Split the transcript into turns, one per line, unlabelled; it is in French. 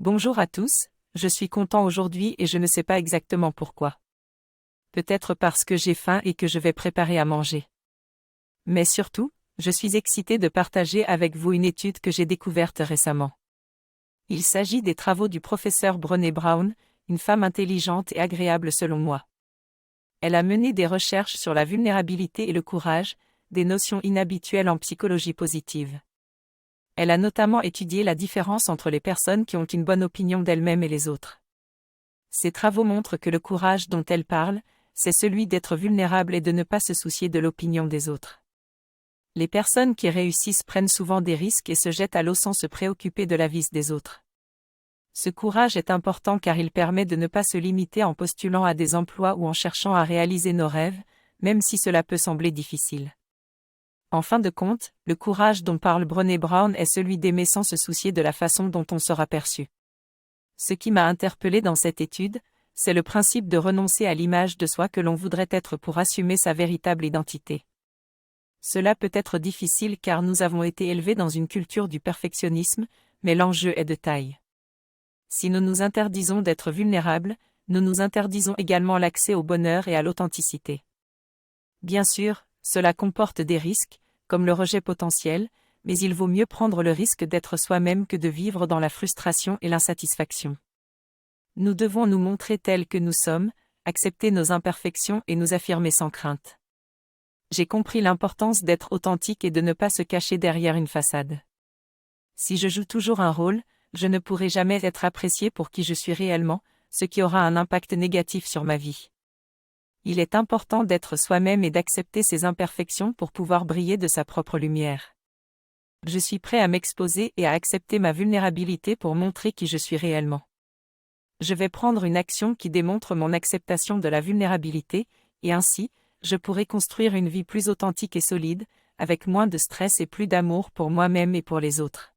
Bonjour à tous, je suis content aujourd'hui et je ne sais pas exactement pourquoi. Peut-être parce que j'ai faim et que je vais préparer à manger. Mais surtout, je suis excité de partager avec vous une étude que j'ai découverte récemment. Il s'agit des travaux du professeur Brené Brown, une femme intelligente et agréable selon moi. Elle a mené des recherches sur la vulnérabilité et le courage, des notions inhabituelles en psychologie positive. Elle a notamment étudié la différence entre les personnes qui ont une bonne opinion d'elles-mêmes et les autres. Ces travaux montrent que le courage dont elle parle, c'est celui d'être vulnérable et de ne pas se soucier de l'opinion des autres. Les personnes qui réussissent prennent souvent des risques et se jettent à l'eau sans se préoccuper de la vie des autres. Ce courage est important car il permet de ne pas se limiter en postulant à des emplois ou en cherchant à réaliser nos rêves, même si cela peut sembler difficile. En fin de compte, le courage dont parle Brené Brown est celui d'aimer sans se soucier de la façon dont on sera perçu. Ce qui m'a interpellé dans cette étude, c'est le principe de renoncer à l'image de soi que l'on voudrait être pour assumer sa véritable identité. Cela peut être difficile car nous avons été élevés dans une culture du perfectionnisme, mais l'enjeu est de taille. Si nous nous interdisons d'être vulnérables, nous nous interdisons également l'accès au bonheur et à l'authenticité. Bien sûr, cela comporte des risques, comme le rejet potentiel, mais il vaut mieux prendre le risque d'être soi-même que de vivre dans la frustration et l'insatisfaction. Nous devons nous montrer tels que nous sommes, accepter nos imperfections et nous affirmer sans crainte. J'ai compris l'importance d'être authentique et de ne pas se cacher derrière une façade. Si je joue toujours un rôle, je ne pourrai jamais être apprécié pour qui je suis réellement, ce qui aura un impact négatif sur ma vie. Il est important d'être soi-même et d'accepter ses imperfections pour pouvoir briller de sa propre lumière. Je suis prêt à m'exposer et à accepter ma vulnérabilité pour montrer qui je suis réellement. Je vais prendre une action qui démontre mon acceptation de la vulnérabilité, et ainsi, je pourrai construire une vie plus authentique et solide, avec moins de stress et plus d'amour pour moi-même et pour les autres.